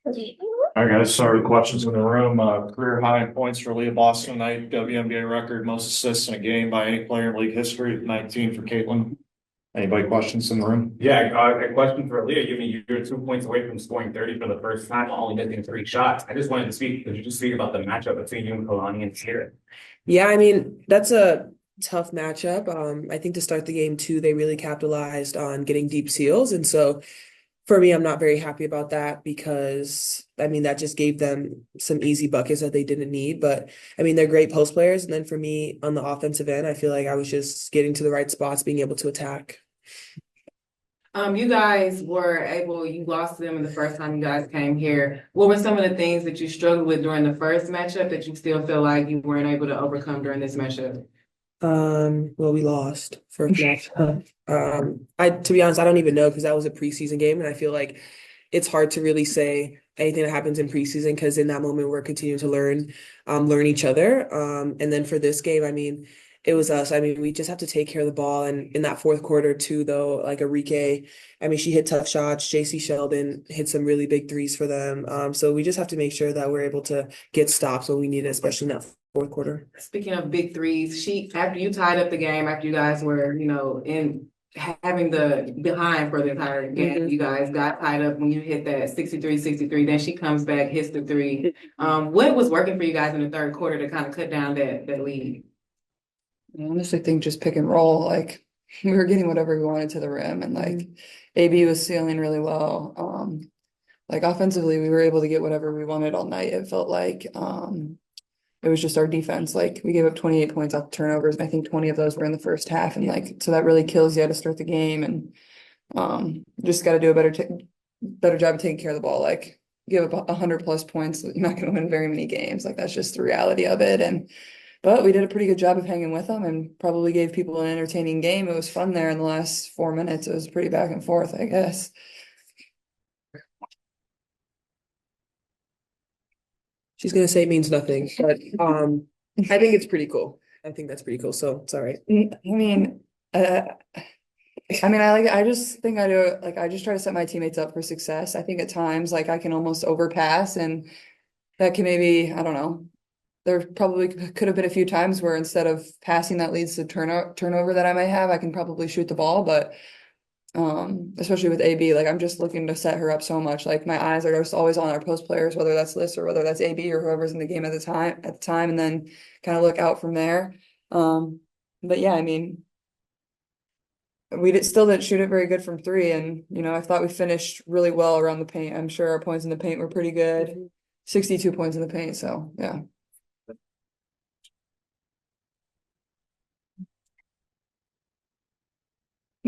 All right, guys, start with questions in the room. Career high in points for Aliyah Boston tonight, WNBA record, most assists in a game by any player in league history, 19 for Caitlin. Anybody questions in the room? Yeah, a question for Leah. You mean you're 2 points away from scoring 30 for the first time, only missing 3 shots. I just wanted to speak. Could you just speak about the matchup between you and Kalani and Sierra? Yeah, I mean, that's a tough matchup. I think to start the game too, they really capitalized on getting deep seals. And so for me, I'm not very happy about that because I mean that just gave them some easy buckets that they didn't need. But I mean, they're great post players. And then for me on the offensive end, I feel like I was just getting to the right spots, being able to attack. You guys were able, you lost to them in the first time you guys came here. What were some of the things that you struggled with during the first matchup that you still feel like you weren't able to overcome during this matchup? Well, we lost first match. I to be honest, I don't even know because that was a preseason game, and I feel like it's hard to really say anything that happens in preseason because in that moment we're continuing to learn each other. And then for this game, I mean, it was us. I mean, we just have to take care of the ball. And in that fourth quarter too, though, like Enrique, I mean, she hit tough shots. JC Sheldon hit some really big threes for them. So we just have to make sure that we're able to get stops when we need it, especially in that fourth quarter. Speaking of big threes, after you tied up the game, after you guys were, in having the behind for the entire game, you guys got tied up when you hit that 63-63. Then she comes back, hits the three. What was working for you guys in the third quarter to kind of cut down that lead? I honestly think just pick and roll. Like we were getting whatever we wanted to the rim, and like AB was sealing really well. Like offensively, we were able to get whatever we wanted all night. It felt like it was just our defense. Like we gave up 28 points off turnovers. And I think 20 of those were in the first half, and like so that really kills you to start the game. And just got to do a better job of taking care of the ball. Like give up 100+ points, you're not going to win very many games. Like that's just the reality of it. But we did a pretty good job of hanging with them and probably gave people an entertaining game. It was fun there in the last 4 minutes. It was pretty back and forth, I guess. She's gonna say it means nothing, but I think it's pretty cool. I think that's pretty cool. So it's all right. I just think I just try to set my teammates up for success. I think at times like I can almost overpass, and that can maybe, I don't know. There probably could have been a few times where instead of passing that leads to turnover that I might have, I can probably shoot the ball. But especially with AB, like I'm just looking to set her up so much. Like my eyes are just always on our post players, whether that's Liz or whether that's AB or whoever's in the game at the time, and then kind of look out from there. But yeah, I mean, still didn't shoot it very good from three, and I thought we finished really well around the paint. I'm sure our points in the paint were pretty good, 62 points in the paint. So yeah.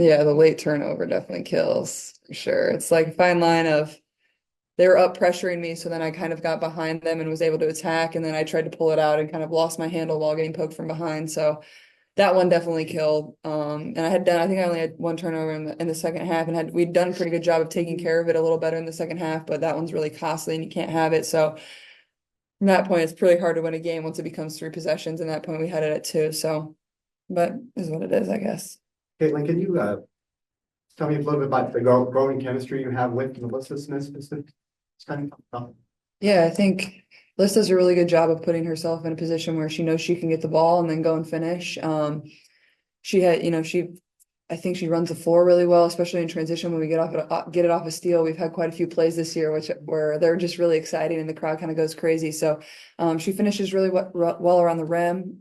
Yeah, the late turnover definitely kills for sure. It's like a fine line of they were up pressuring me, so then I kind of got behind them and was able to attack, and then I tried to pull it out and kind of lost my handle while getting poked from behind. So that one definitely killed. And I think I only had one turnover in the second half, and we'd done a pretty good job of taking care of it a little better in the second half, but that one's really costly and you can't have it. So from that point, it's pretty hard to win a game once it becomes 3 possessions. And that point we had it at 2. So, but is what it is, I guess. Caitlin, can you tell me a little bit about the growing chemistry you have with Melissa Smith? Yeah, I think Liz does a really good job of putting herself in a position where she knows she can get the ball and then go and finish. I think she runs the floor really well, especially in transition when we get it off a steal. We've had quite a few plays this year where they're just really exciting and the crowd kind of goes crazy. So she finishes really well around the rim.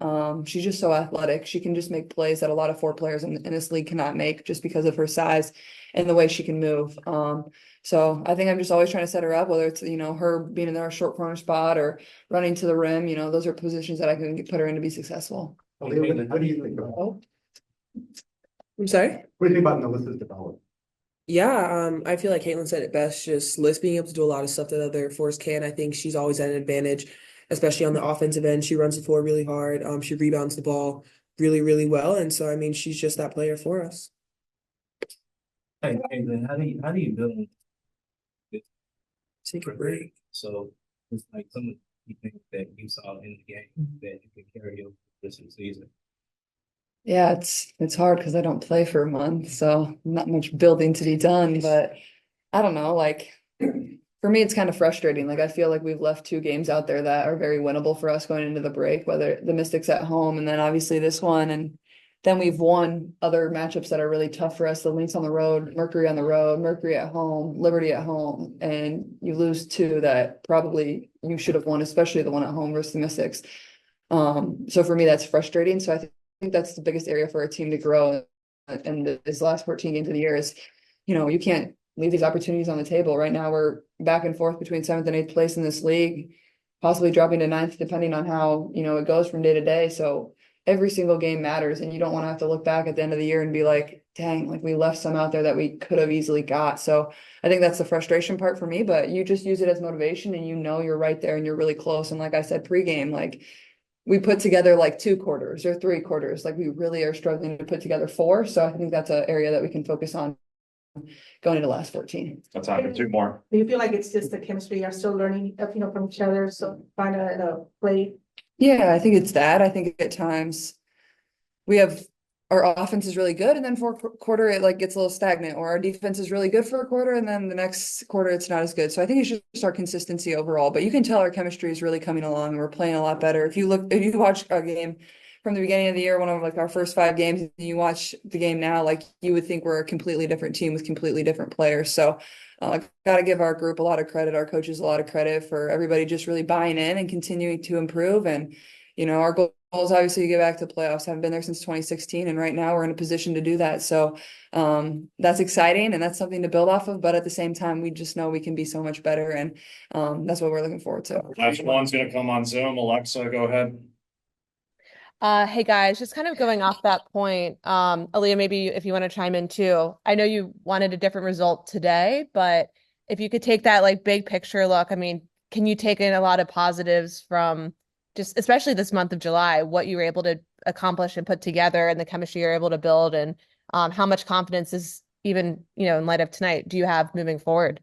She's just so athletic. She can just make plays that a lot of 4 players in this league cannot make just because of her size and the way she can move. So I think I'm just always trying to set her up, whether it's, her being in our short corner spot or running to the rim. Those are positions that I can put her in to be successful. What do you think about? I'm sorry? What do you think about Melissa's development? Yeah, I feel like Caitlin said it best. Just Liz being able to do a lot of stuff that other fours can. I think she's always at an advantage, especially on the offensive end. She runs the floor really hard. She rebounds the ball really, really well. And so, I mean, she's just that player for us. Hey, then how do you build this Take a break. So it's like some of the things that you saw in the game that you can carry over this season. Yeah, it's hard because I don't play for a month, so not much building to be done. But I don't know, like for me, it's kind of frustrating. Like I feel like we've left 2 games out there that are very winnable for us going into the break, whether the Mystics at home and then obviously this one. And then we've won other matchups that are really tough for us. The Lynx on the road, Mercury on the road, Mercury at home, Liberty at home, and you lose 2 that probably you should have won, especially the one at home versus the Mystics. So for me, that's frustrating. So I think that's the biggest area for our team to grow in this last 14 games of the year is, you can't leave these opportunities on the table. Right now, we're back and forth between 7th and 8th place in this league, possibly dropping to 9th, depending on how, it goes from day to day. So every single game matters, and you don't want to have to look back at the end of the year and be like, dang, like we left some out there that we could have easily got. So I think that's the frustration part for me, but you just use it as motivation and you're right there and you're really close. And like I said, pregame, like we put together like 2 quarters or 3 quarters, like we really are struggling to put together 4. So I think that's an area that we can focus on going into the last 14. Let's have 2 more. Do you feel like it's just the chemistry you're still learning, from each other, so find a play? Yeah, I think it's that. I think at times we have our offense is really good, and then for a quarter it like gets a little stagnant, or our defense is really good for a quarter, and then the next quarter it's not as good. So I think it's just our consistency overall. But you can tell our chemistry is really coming along. We're playing a lot better. If you watch a game from the beginning of the year, one of like our first 5 games, and you watch the game now, like you would think we're a completely different team with completely different players. So got to give our group a lot of credit, our coaches a lot of credit for everybody just really buying in and continuing to improve. And, our goal is obviously to get back to the playoffs. Haven't been there since 2016. And right now we're in a position to do that. So that's exciting and that's something to build off of. But at the same time, we just know we can be so much better. And that's what we're looking forward to. Last one's going to come on Zoom. Alexa, go ahead. Hey guys, just kind of going off that point, Aliyah, maybe if you want to chime in too. I know you wanted a different result today, but if you could take that like big picture look, I mean, can you take in a lot of positives from just especially this month of July, what you were able to accomplish and put together and the chemistry you're able to build, and how much confidence is even, in light of tonight, do you have moving forward?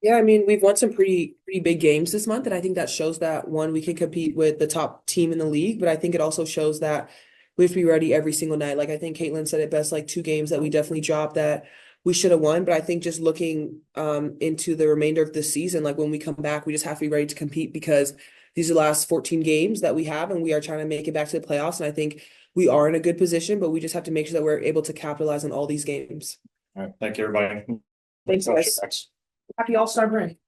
Yeah, I mean, we've won some pretty big games this month, and I think that shows that, one, we can compete with the top team in the league, but I think it also shows that we have to be ready every single night. Like I think Caitlin said it best, like 2 games that we definitely dropped that we should have won. But I think just looking into the remainder of this season, like when we come back, we just have to be ready to compete because these are the last 14 games that we have, and we are trying to make it back to the playoffs. And I think we are in a good position, but we just have to make sure that we're able to capitalize on all these games. All right. Thank you, everybody. Thanks, guys. Happy All-Star break.